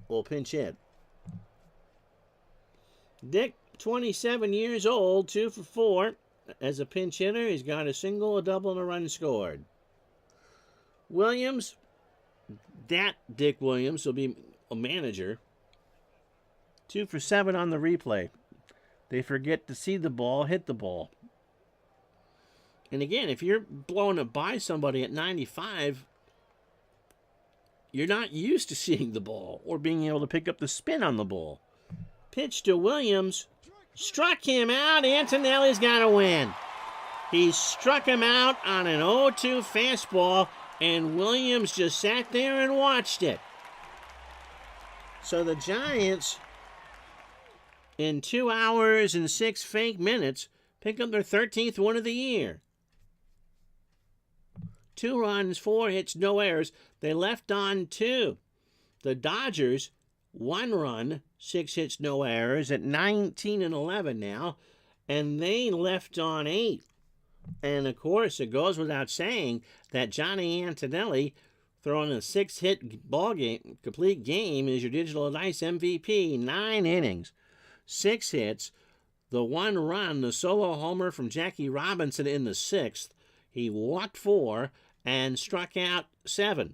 will pinch hit. Dick, 27 years old, 2 for 4. As a pinch hitter, he's got a single, a double, and a run scored. Williams, that Dick Williams will be a manager. 2 for 7 on the replay. They forget to see the ball, hit the ball. And again, if you're blowing it by somebody at 95, you're not used to seeing the ball or being able to pick up the spin on the ball. Pitch to Williams. Struck him out. Antonelli's got to win. He struck him out on an 0-2 fastball, and Williams just sat there and watched it. So the Giants, in 2 hours and 6 fake minutes, pick up their 13th win of the year. 2 runs, 4 hits, no errors. They left on 2. The Dodgers, 1 run, 6 hits, no errors at 19-11 now. And they left on 8. And, of course, it goes without saying that Johnny Antonelli, throwing a 6-hit ball game, complete game, is your digital dice MVP. 9 innings, 6 hits, the 1 run, the solo homer from Jackie Robinson in the 6th. He walked 4 and struck out 7.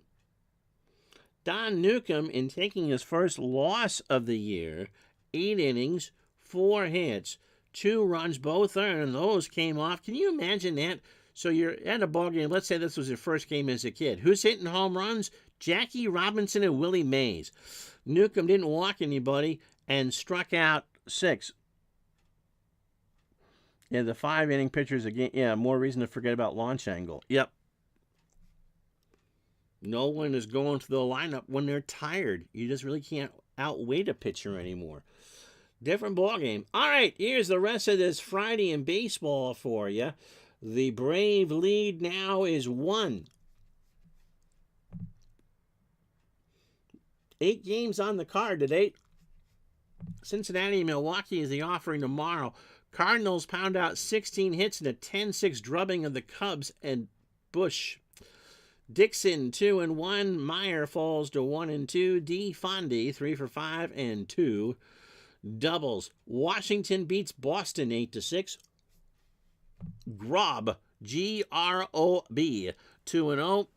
Don Newcomb, in taking his first loss of the year, 8 innings, 4 hits, 2 runs, both earned. Those came off. Can you imagine that? So you're at a ball game. Let's say this was your first game as a kid. Who's hitting home runs? Jackie Robinson and Willie Mays. Newcomb didn't walk anybody and struck out 6. Yeah, the 5-inning pitchers again. Yeah, more reason to forget about launch angle. Yep. No one is going to the lineup when they're tired. You just really can't outweight a pitcher anymore. Different ball game. All right, here's the rest of this Friday in baseball for you. The Brave lead now is 1. 8 games on the card today. Cincinnati and Milwaukee is the offering tomorrow. Cardinals pound out 16 hits in a 10-6 drubbing of the Cubs and Busch. Dixon 2-1. Meyer falls to 1-2. D. Fondy 3 for 5 and 2 doubles. Washington beats Boston 8-6. Grob, G-R-O-B 2-0.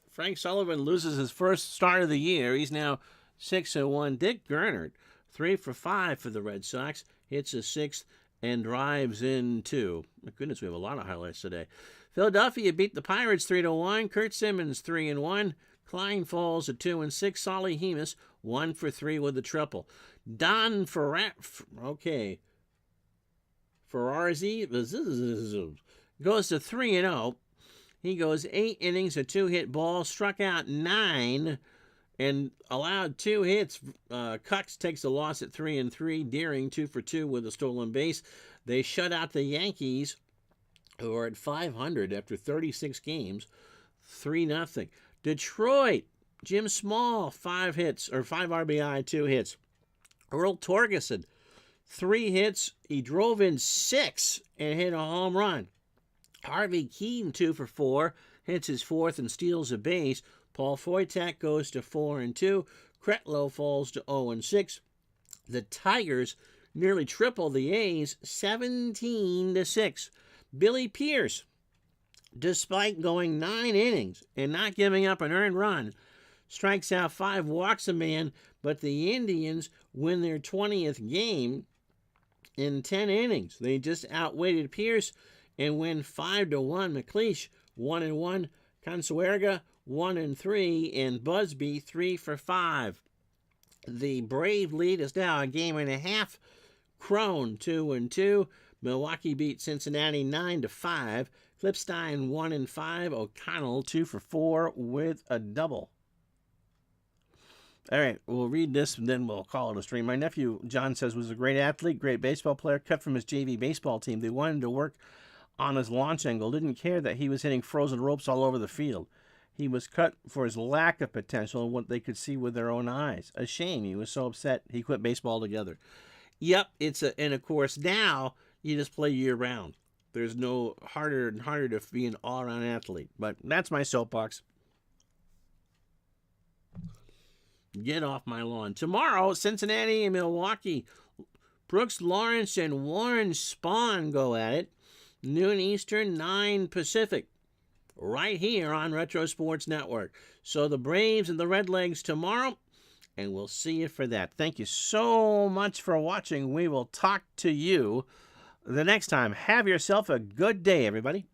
Frank Sullivan loses his first start of the year. He's now 6-1. Dick Gernert 3 for 5 for the Red Sox. Hits a 6th and drives in 2. My goodness, we have a lot of highlights today. Philadelphia beat the Pirates 3-1. Kurt Simmons 3-1. Klein falls to 2-6. Solly Hemus 1 for 3 with a triple. Don Ferrazzi goes to 3-0. He goes 8 innings, a 2-hit ball, struck out 9, and allowed 2 hits. Cox takes a loss at 3-3. Deering 2 for 2 with a stolen base. They shut out the Yankees, who are at 500 after 36 games, 3-0. Detroit, Jim Small, 5 RBI, 2 hits. Earl Torgerson, 3 hits. He drove in 6 and hit a home run. Harvey Keene, 2 for 4, hits his 4th and steals a base. Paul Foytak goes to 4-2. Kretlow falls to 0-6. The Tigers nearly triple the A's, 17-6. Billy Pierce, despite going 9 innings and not giving up an earned run, strikes out 5, walks a man, but the Indians win their 20th game in 10 innings. They just outweighted Pierce and win 5-1. McLeish 1-1, Consuerga 1-3, and Busby 3 for 5. The Brave lead is now a game and a half. Crone 2-2. Milwaukee beat Cincinnati 9-5. Klipstein 1-5. O'Connell 2 for 4 with a double. All right, we'll read this and then we'll call it a stream. My nephew, John, says was a great athlete, great baseball player, cut from his JV baseball team. They wanted to work on his launch angle, didn't care that he was hitting frozen ropes all over the field. He was cut for his lack of potential and what they could see with their own eyes. A shame. He was so upset he quit baseball altogether. Yep, and of course now you just play year round. There's no harder and harder to be an all-around athlete. But that's my soapbox. Get off my lawn. Tomorrow, Cincinnati and Milwaukee. Brooks Lawrence and Warren Spahn go at it. Noon Eastern, 9 Pacific. Right here on Retro Sports Network. So the Braves and the Redlegs tomorrow, and we'll see you for that. Thank you so much for watching. We will talk to you the next time. Have yourself a good day, everybody.